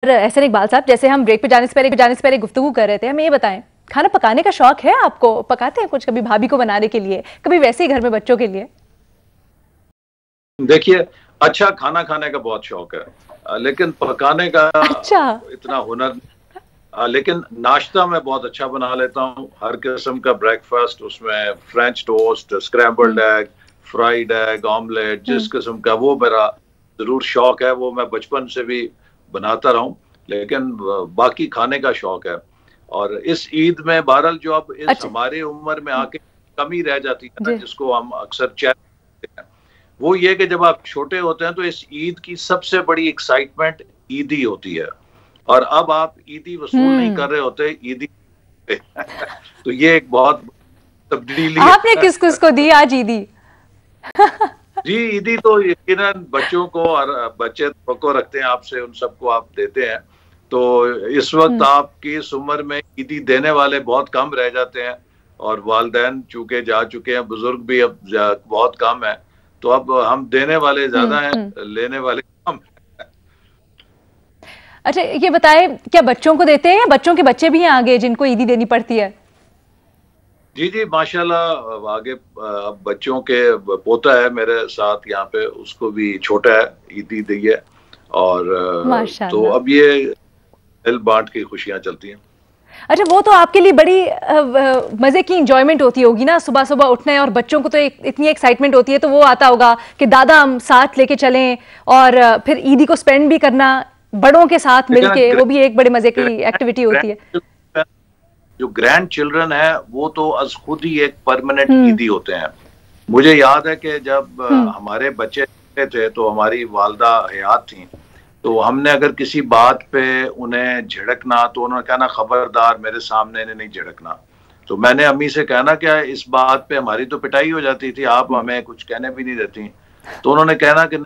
एहसन इकबाल साहब, जैसे हम ब्रेक पे जाने से पहले गुफ्तगू कर रहे थे, हमें ये बताएं, खाना पकाने का शौक है आपको? पकाते हैं कुछ कभी भाभी को बनाने के लिए, कभी वैसे ही घर में बच्चों के लिए? देखिए, अच्छा खाना खाने का बहुत शौक है, लेकिन पकाने का अच्छा। इतना हुनर। लेकिन नाश्ता मैं बहुत अच्छा बना लेता हूँ, हर किस्म का ब्रेकफास्ट, उसमें French toast, scrambled egg, fried egg, omelette, जिस किस्म का, वो मेरा जरूर शौक है, वो मैं बचपन से भी बनाता रहा हूँ। लेकिन बाकी खाने का शौक है। और इस ईद में बहरहाल जो अब इस अच्छा। हमारे उम्र में आके कमी रह जाती है ना, जी। जिसको हम अक्सर चेक हैं, वो ये कि जब आप छोटे होते हैं तो इस ईद की सबसे बड़ी एक्साइटमेंट ईदी होती है, और अब आप ईदी वसूल नहीं कर रहे होते, ईदी तो ये एक बहुत तब्दीली आपने है। किस किस को दी आज ईदी? जी, ईदी तो यकीनन बच्चों को, और बच्चे तो रखते हैं आपसे, उन सबको आप देते हैं। तो इस वक्त आपकी इस उम्र में ईदी देने वाले बहुत कम रह जाते हैं, और वालिदैन चूंकि जा चुके हैं, बुजुर्ग भी अब बहुत कम है, तो अब हम देने वाले ज्यादा हैं, लेने वाले कम। अच्छा, ये बताएं, क्या बच्चों को देते हैं या बच्चों के बच्चे भी हैं आगे जिनको ईदी देनी पड़ती है? जी जी, माशाल्लाह, आगे अब बच्चों के पोता है मेरे साथ यहाँ पे, उसको भी छोटा है, ईदी दी है, और तो माशाल्लाह। अब ये दिल बांट की खुशियां चलती हैं। अच्छा, वो तो आपके लिए बड़ी मजे की इंजॉयमेंट होती होगी ना, सुबह सुबह उठना है, और बच्चों को तो इतनी एक्साइटमेंट होती है, तो वो आता होगा कि दादा हम साथ लेके चलें, और फिर ईदी को स्पेंड भी करना बड़ों के साथ मिलके, वो भी एक बड़े मजे की एक्टिविटी होती है। जो ग्रैंड चिल्ड्रन है वो तो अज खुद ही एक परमानेंट ईदी होते हैं। मुझे याद है कि जब हमारे बच्चे थे तो हमारी वालदा हयात थी, तो हमने अगर किसी बात पे उन्हें झिड़कना तो उन्होंने कहना खबरदार मेरे सामने नहीं झिड़कना। तो मैंने अम्मी से कहना क्या इस बात पे हमारी तो पिटाई हो जाती थी, आप हमें कुछ कहने भी नहीं देती। तो उन्होंने कहना कि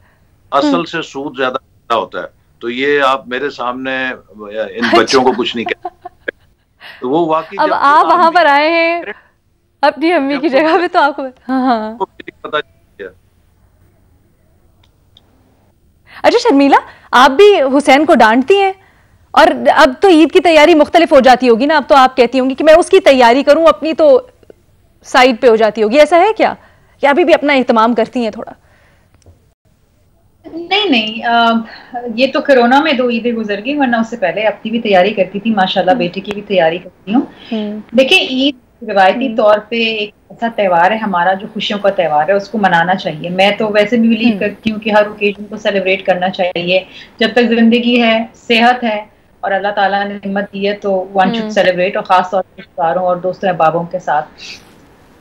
असल से सूद ज्यादा होता है, तो ये आप मेरे सामने इन बच्चों को कुछ नहीं कहते। तो वो वाकई अब आप वहां पर आए हैं अपनी अम्मी की जगह पे, तो आपको हाँ। पता चल। अच्छा शर्मिला, आप भी हुसैन को डांटती हैं? और अब तो ईद की तैयारी मुख्तलिफ हो जाती होगी ना, अब तो आप कहती होंगी कि मैं उसकी तैयारी करूं, अपनी तो साइड पे हो जाती होगी, ऐसा है क्या, या अभी भी अपना एहतमाम करती हैं थोड़ा? नहीं नहीं, ये तो कोरोना में 2 ईदें गुजर गई, वरना उससे पहले अपनी भी तैयारी करती थी, माशाल्लाह बेटे की भी तैयारी करती हूँ। देखिए, ईद रिवायती तौर पे एक ऐसा त्यौहार है हमारा जो खुशियों का त्यौहार है, उसको मनाना चाहिए। मैं तो वैसे भी बिलीव करती हूँ कि हर ओकेजन को सेलिब्रेट करना चाहिए। जब तक जिंदगी है, सेहत है और अल्लाह ताला ने हिम्मत दी है, तो वन शुड सेलिब्रेट, और खास तौर पर रिश्तेदारों और दोस्तों अहबाबों के साथ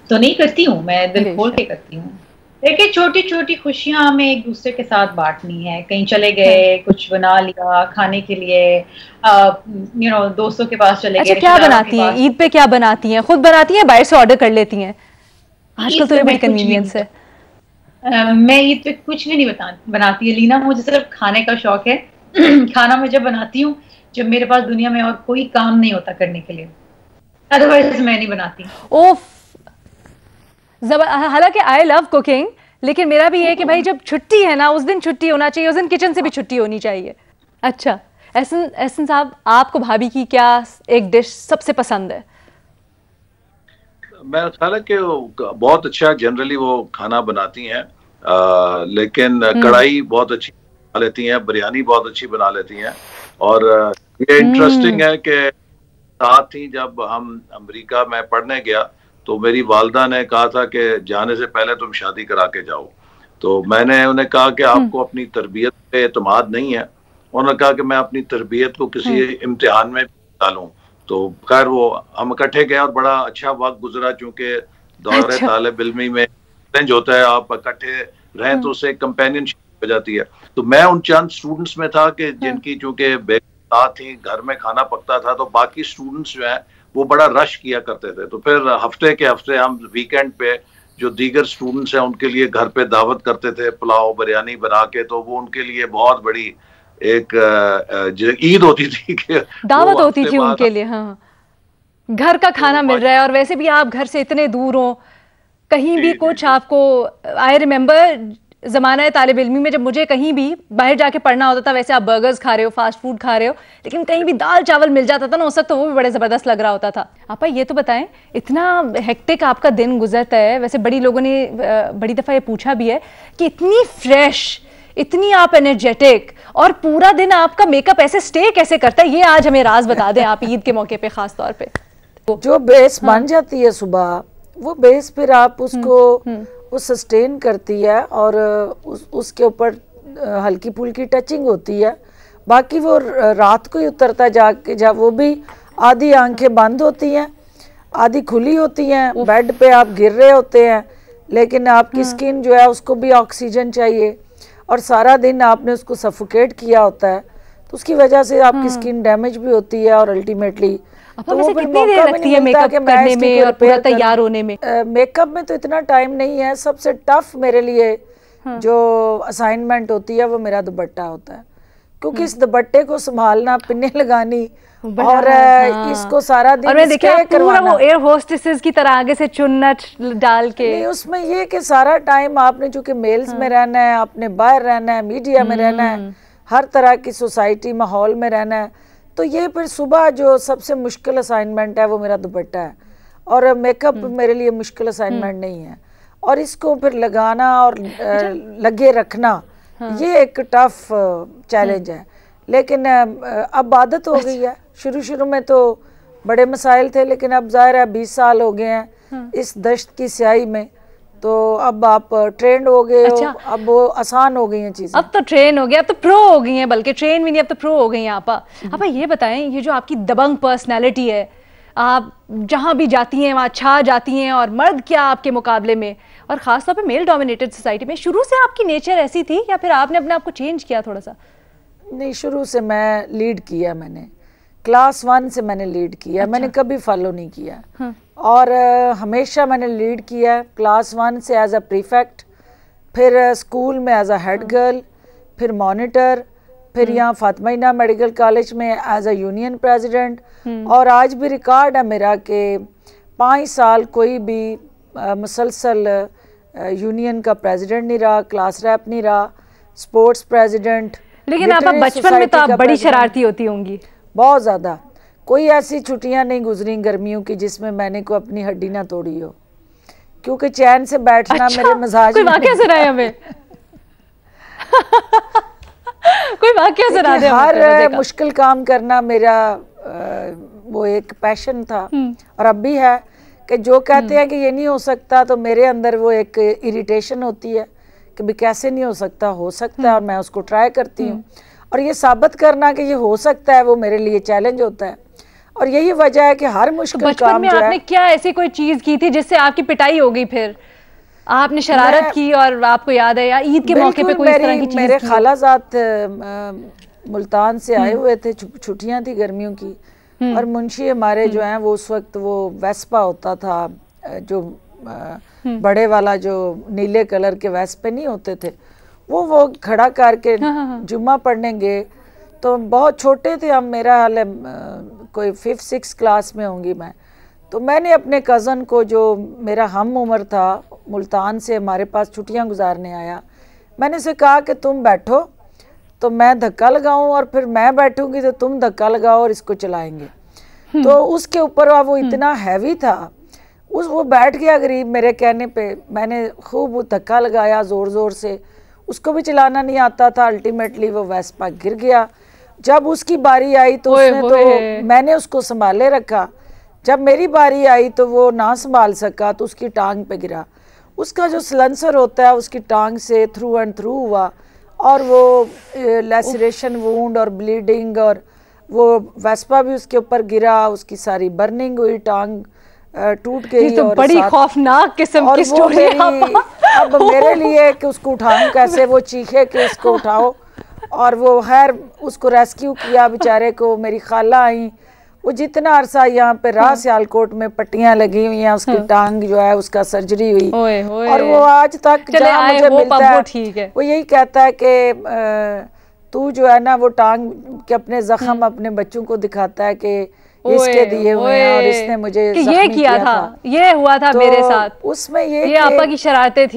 तो नहीं करती हूँ, मैं दिल खोल के करती हूँ। देखिए, छोटी छोटी खुशियां हमें एक दूसरे के साथ बांटनी है। कहीं चले गए, कुछ बना लिया खाने के लिए, दोस्तों के पास चले गए। अच्छा, क्या बनाती हैं ईद पे? क्या बनाती हैं? खुद बनाती हैं, बाहर से ऑर्डर कर लेती हैं? आजकल तो ये बड़ी कन्वीनियंस है। मैं ईद पे कुछ भी नहीं बनाती है लीना, मुझे सिर्फ खाने का शौक है। खाना मैं जब बनाती हूँ जब मेरे पास दुनिया में और कोई काम नहीं होता करने के लिए, अदरवाइज मैं नहीं बनाती। ओफ, हालांकि आई लव कुकिंग, लेकिन मेरा भी है कि भाई जब छुट्टी है ना, उस दिन छुट्टी होना चाहिए, उस दिन किचन से भी छुट्टी होनी चाहिए। अच्छा एहसन साहब, आपको भाभी की क्या एक डिश सबसे पसंद है? मैं ख्याल है कि बहुत अच्छा जनरली वो खाना बनाती हैं, लेकिन कढ़ाई बहुत अच्छी बना लेती हैं, बिरयानी बहुत अच्छी बना लेती हैं। और ये इंटरेस्टिंग है कि साथ ही जब हम अमेरिका में पढ़ने गया तो मेरी वालदा ने कहा था कि जाने से पहले तुम शादी करा के जाओ। तो मैंने उन्हें कहा कि आपको अपनी तरबियत पे एतमाद नहीं है। उन्होंने कहा कि मैं अपनी तरबियत को किसी इम्तिहान में डालूं। तो खैर वो हम इकट्ठे गए और बड़ा अच्छा वक्त गुजरा, चूंकि दौरे तालिब इल्मी में चैलेंज होता है, आप इकट्ठे रहें तो उससे कंपेनियनशिप हो जाती है। तो मैं उन चंद स्टूडेंट्स में था कि जिनकी चूंकि साथ ही घर में खाना पकता था, तो बाकी स्टूडेंट्स जो हैं वो बड़ा रश किया करते थे। तो फिर हफ्ते के हफ्ते हम वीकेंड पे जो दीगर स्टूडेंट्स हैं उनके लिए घर पे दावत करते थे, पुलाव बिरयानी बना के। तो वो उनके लिए बहुत बड़ी एक ईद होती थी कि दावत होती थी उनके लिए। हाँ, घर का खाना मिल रहा है, और वैसे भी आप घर से इतने दूर हो, कहीं भी कुछ आपको। आई रिमेम्बर जमाना है तालिब इल्मी में, जब मुझे कहीं भी बाहर जाके पढ़ना होता था, वैसे आप बर्गर्स खा रहे हो, फास्ट फूड खा रहे हो, लेकिन कहीं भी दाल चावल मिल जाता था ना उस वक्त, तो वो भी बड़े ज़बरदस्त लग रहा होता था। आपा ये तो बताएं, इतना हेक्टिक आपका दिन गुजरता है, वैसे बड़ी लोगों ने बड़ी दफ़ा ये पूछा भी है कि इतनी फ्रेश, इतनी आप एनर्जेटिक, और पूरा दिन आपका मेकअप ऐसे स्टे कैसे करता है, ये आज हमें राज बता दें आप ईद के मौके पे खास तौर पे। जो बेस बन जाती है सुबह, वो बेस फिर आप उसको वो सस्टेन करती है और उसके ऊपर हल्की फुल्की टचिंग होती है, बाकी वो रात को ही उतरता जाके, जब वो भी आधी आंखें बंद होती हैं, आधी खुली होती हैं, बेड पे आप गिर रहे होते हैं, लेकिन आपकी स्किन जो है उसको भी ऑक्सीजन चाहिए, और सारा दिन आपने उसको सफोकेट किया होता है, तो उसकी वजह से आपकी स्किन डैमेज भी होती है, और अल्टीमेटली तो वो कितनी देर लगती है मेकअप करने में और पूरा तैयार होने में? मेकअप में तो इतना टाइम नहीं है। सबसे टफ मेरे लिए जो असाइनमेंट होती है वो मेरा दुपट्टा होता है, क्योंकि इस दुपट्टे को संभालना, पिन्ने लगानी और इसको सारा दिन, और मैं देखिए पूरा वो एयर होस्टेसेस की तरह आगे से चुन्नट डाल के। नहीं, उसमें ये कि सारा टाइम आपने चूंकि मेल्स में रहना है, आपने बाहर रहना है, मीडिया में रहना है, हर तरह की सोसाइटी माहौल में रहना है, तो ये फिर सुबह जो सबसे मुश्किल असाइनमेंट है वो मेरा दुपट्टा है, और मेकअप मेरे लिए मुश्किल असाइनमेंट नहीं है, और इसको फिर लगाना और लगे रखना ये एक टफ चैलेंज है, लेकिन अब आदत हो गई है। शुरू शुरू में तो बड़े मसाइल थे, लेकिन अब जाहिर है 20 साल हो गए हैं इस दश्त की स्याही में, तो अब आप ट्रेंड हो गए हो, अब वो आसान हो गई हैं चीजें। अब तो ट्रेन हो गया, अब तो प्रो हो गई हैं, बल्कि ट्रेन भी नहीं, अब तो प्रो हो गई हैं। आपा ये बताएं, ये जो आपकी दबंग पर्सनैलिटी है, आप जहाँ भी जाती हैं वहाँ छा जाती हैं, और मर्द क्या आपके मुकाबले में, और ख़ासतौर पे मेल डोमिनेटेड सोसाइटी में, शुरू से आपकी नेचर ऐसी थी या फिर आपने अपने आप को चेंज किया थोड़ा सा? नहीं, शुरू से मैं लीड किया, मैंने क्लास 1 से मैंने लीड किया, मैंने कभी फॉलो नहीं किया, और हमेशा मैंने लीड किया क्लास 1 से एज अ प्रीफेक्ट, फिर स्कूल में एज अ हेड गर्ल, फिर मॉनिटर, फिर यहाँ फातिमा मेडिकल कॉलेज में एज अ यूनियन प्रेसिडेंट, और आज भी रिकॉर्ड है मेरा कि 5 साल कोई भी मुसलसल यूनियन का प्रेसिडेंट नहीं रहा, क्लास रैप नहीं रहा, स्पोर्ट्स प्रेसिडेंट। लेकिन आप बचपन में तो आप बड़ी शरारती होती होंगी? बहुत ज़्यादा। कोई ऐसी छुट्टियां नहीं गुजरी गर्मियों की जिसमें मैंने को अपनी हड्डी ना तोड़ी हो, क्योंकि चैन से बैठना मेरे मजाज में। कोई वाकया सुनाए हमें कोई वाकया सुना दे। हर मुश्किल काम करना मेरा वो एक पैशन था, और अब भी है, कि जो कहते हैं कि ये नहीं हो सकता, तो मेरे अंदर वो एक इरिटेशन होती है कि भी कैसे नहीं हो सकता, हो सकता है, और मैं उसको ट्राई करती हूँ, और ये साबित करना कि ये हो सकता है वो मेरे लिए चैलेंज होता है, और यही वजह है कि हर मुश्किल काम में आपने क्या ऐसी कोई चीज की थी जिससे आपकी पिटाई हो गई, फिर आपने शरारत की, और आपको याद है या ईद के मौके पे कोई इस तरह की चीज? मेरे खालाजात मुल्तान से आए हुए थे, छुट्टियां थी गर्मियों की, और मुंशी हमारे जो हैं वो उस वक्त वो वेस्पा होता था, जो बड़े वाला जो नीले कलर के वेस्पे नहीं होते थे, वो खड़ा करके जुम्मा पढ़ने गए, तो बहुत छोटे थे हम, मेरा हाल है कोई 5th-6th क्लास में होंगी मैं, तो मैंने अपने कज़न को, जो मेरा हम उम्र था, मुल्तान से हमारे पास छुट्टियां गुजारने आया, मैंने उसे कहा कि तुम बैठो तो मैं धक्का लगाऊं, और फिर मैं बैठूंगी तो तुम धक्का लगाओ और इसको चलाएंगे। तो उसके ऊपर वो इतना हैवी था, वो बैठ गया गरीब मेरे कहने पे, मैंने खूब धक्का लगाया ज़ोर ज़ोर से, उसको भी चलाना नहीं आता था, अल्टीमेटली वो वेस्पा गिर गया। जब उसकी बारी आई तो उसने तो मैंने उसको संभाले रखा, जब मेरी बारी आई तो वो ना संभाल सका, तो उसकी टांग पे गिरा, उसका जो सलेंसर होता है उसकी टांग से थ्रू एंड थ्रू हुआ, और वो लेसरेशन वुंड और ब्लीडिंग, और वो वेस्पा भी उसके ऊपर गिरा, उसकी सारी बर्निंग हुई, टांग टूट गई। तो और बड़ी खौफनाक किस्म की स्टोरी है। अब मेरे लिए कि उसको उठाऊं कैसे, वो चीखे कि इसको उठाओ, और वो खैर उसको रेस्क्यू किया बेचारे को, मेरी खाला आई, वो जितना अरसा यहाँ पे राह सियालकोट में पट्टियां लगी हुई हैं, उसकी टांग जो है उसका सर्जरी हुई, और वो आज तक जहाँ मुझे मिलता है वो यही कहता है कि तू जो है ना वो टांग के अपने जख्म अपने बच्चों को दिखाता है कि इसके दिए हुए हैं, और इसने मुझे ये किया था, ये हुआ था मेरे साथ, उसमें ये आपा की शरारतें थी।